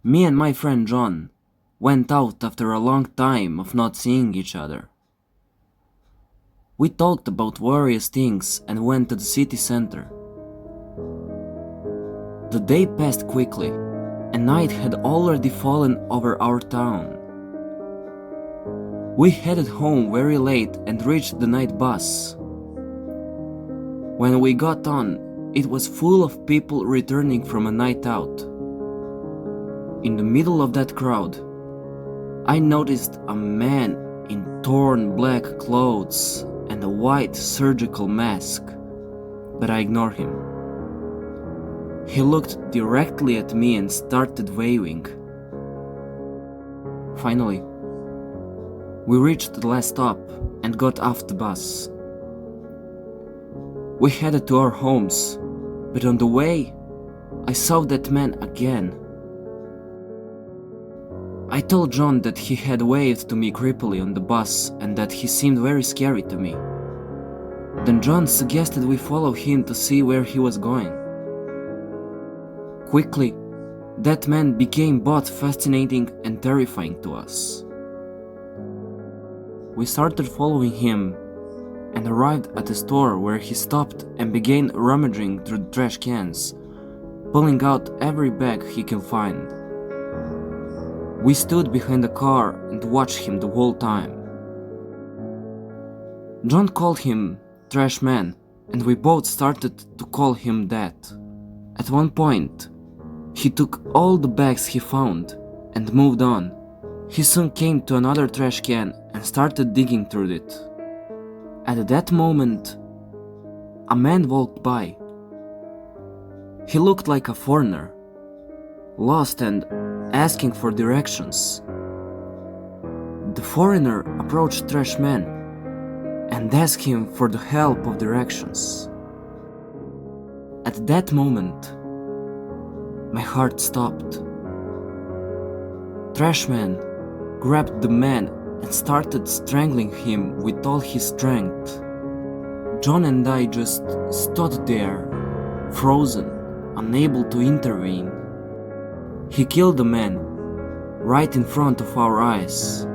Me and my friend John went out after a long time of not seeing each other. We talked about various things and went to the city center. The day passed quickly, and night had already fallen over our town. We headed home very late and reached the night bus. When we got on, it was full of people returning from a night out. In the middle of that crowd, I noticed a man in torn black clothes and a white surgical mask, but I ignored him. He looked directly at me and started waving. Finally, we reached the last stop and got off the bus. We headed to our homes, but on the way, I saw that man again. I told John that he had waved to me creepily on the bus and that he seemed very scary to me. Then John suggested we follow him to see where he was going. Quickly, that man became both fascinating and terrifying to us. We started following him and arrived at a store where he stopped and began rummaging through the trash cans, pulling out every bag he could find. We stood behind the car and watched him the whole time. John called him Trash Man, and we both started to call him that. At one point, he took all the bags he found and moved on. He soon came to another trash can and started digging through it. At that moment, a man walked by. He looked like a foreigner, lost and asking for directions. The foreigner approached Trash Man and asked him for the help of directions. At that moment, my heart stopped. Trash Man grabbed the man and started strangling him with all his strength. John and I just stood there, frozen, unable to intervene. He killed the man right in front of our eyes,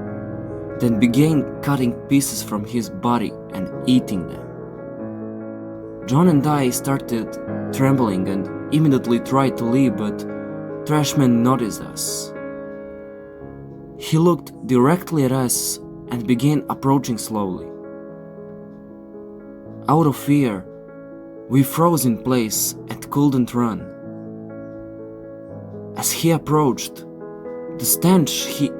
then began cutting pieces from his body and eating them. John and I started trembling and immediately tried to leave, but Trashman noticed us. He looked directly at us and began approaching slowly. Out of fear, we froze in place and couldn't run. As he approached, the stench he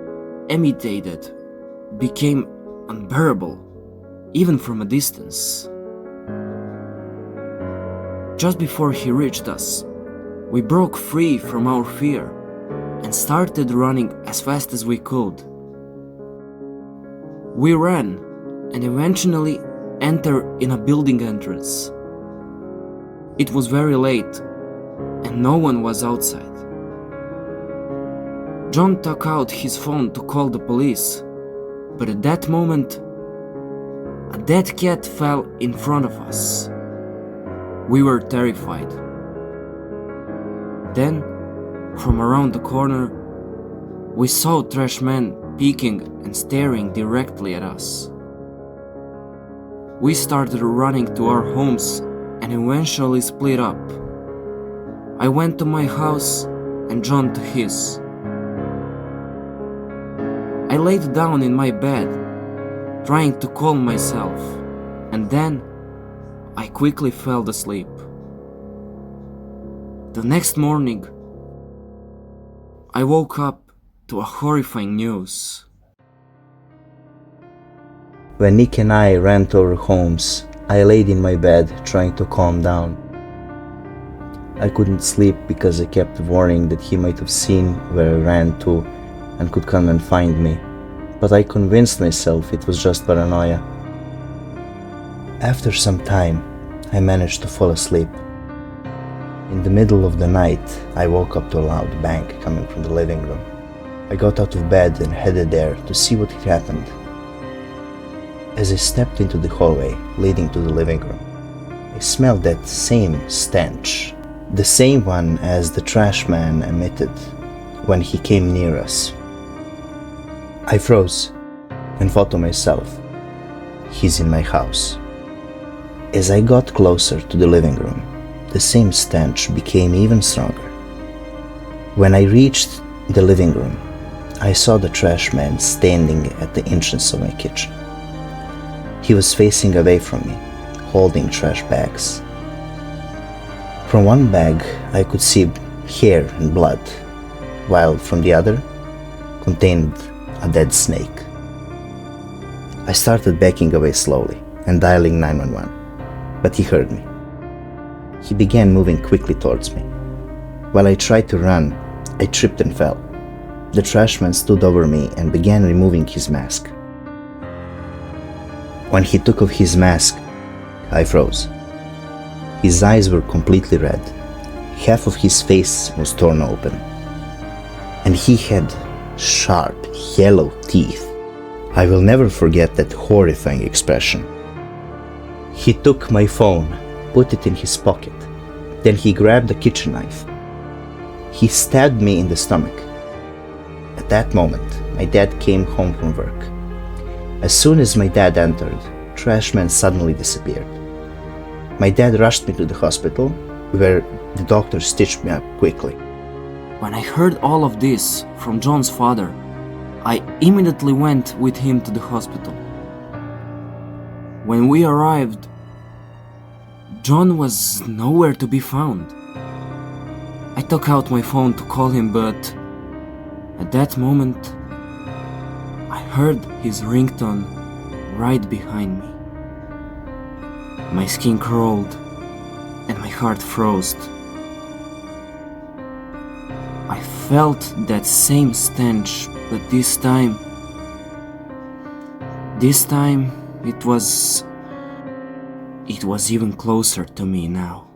emitted became unbearable, even from a distance. Just before he reached us, we broke free from our fear and started running as fast as we could. We ran and eventually entered in a building entrance. It was very late and no one was outside. John took out his phone to call the police, but at that moment, a dead cat fell in front of us. We were terrified. Then, from around the corner, we saw Trash Man peeking and staring directly at us. We started running to our homes and eventually split up. I went to my house and John to his. I laid down in my bed, trying to calm myself, and then I quickly fell asleep. The next morning, I woke up to a horrifying news. When Nick and I ran to our homes, I laid in my bed trying to calm down. I couldn't sleep because I kept worrying that he might have seen where I ran to and could come and find me, but I convinced myself it was just paranoia. After some time, I managed to fall asleep. In the middle of the night, I woke up to a loud bang coming from the living room. I got out of bed and headed there to see what had happened. As I stepped into the hallway leading to the living room, I smelled that same stench, the same one as the trash man emitted when he came near us. I froze and thought to myself, he's in my house. As I got closer to the living room, the same stench became even stronger. When I reached the living room, I saw the trash man standing at the entrance of my kitchen. He was facing away from me, holding trash bags. From one bag, I could see hair and blood, while from the other contained a dead snake. I started backing away slowly and dialing 911, but he heard me. He began moving quickly towards me. While I tried to run, I tripped and fell. The trashman stood over me and began removing his mask. When he took off his mask, I froze. His eyes were completely red. Half of his face was torn open. And he had sharp, yellow teeth. I will never forget that horrifying expression. He took my phone, put it in his pocket. Then he grabbed a kitchen knife. He stabbed me in the stomach. At that moment, my dad came home from work. As soon as my dad entered, Trashman suddenly disappeared. My dad rushed me to the hospital, where the doctor stitched me up quickly. When I heard all of this from John's father, I immediately went with him to the hospital. When we arrived, John was nowhere to be found. I took out my phone to call him, but at that moment, I heard his ringtone right behind me. My skin crawled and my heart froze. I felt that same stench, but this time it was even closer to me now.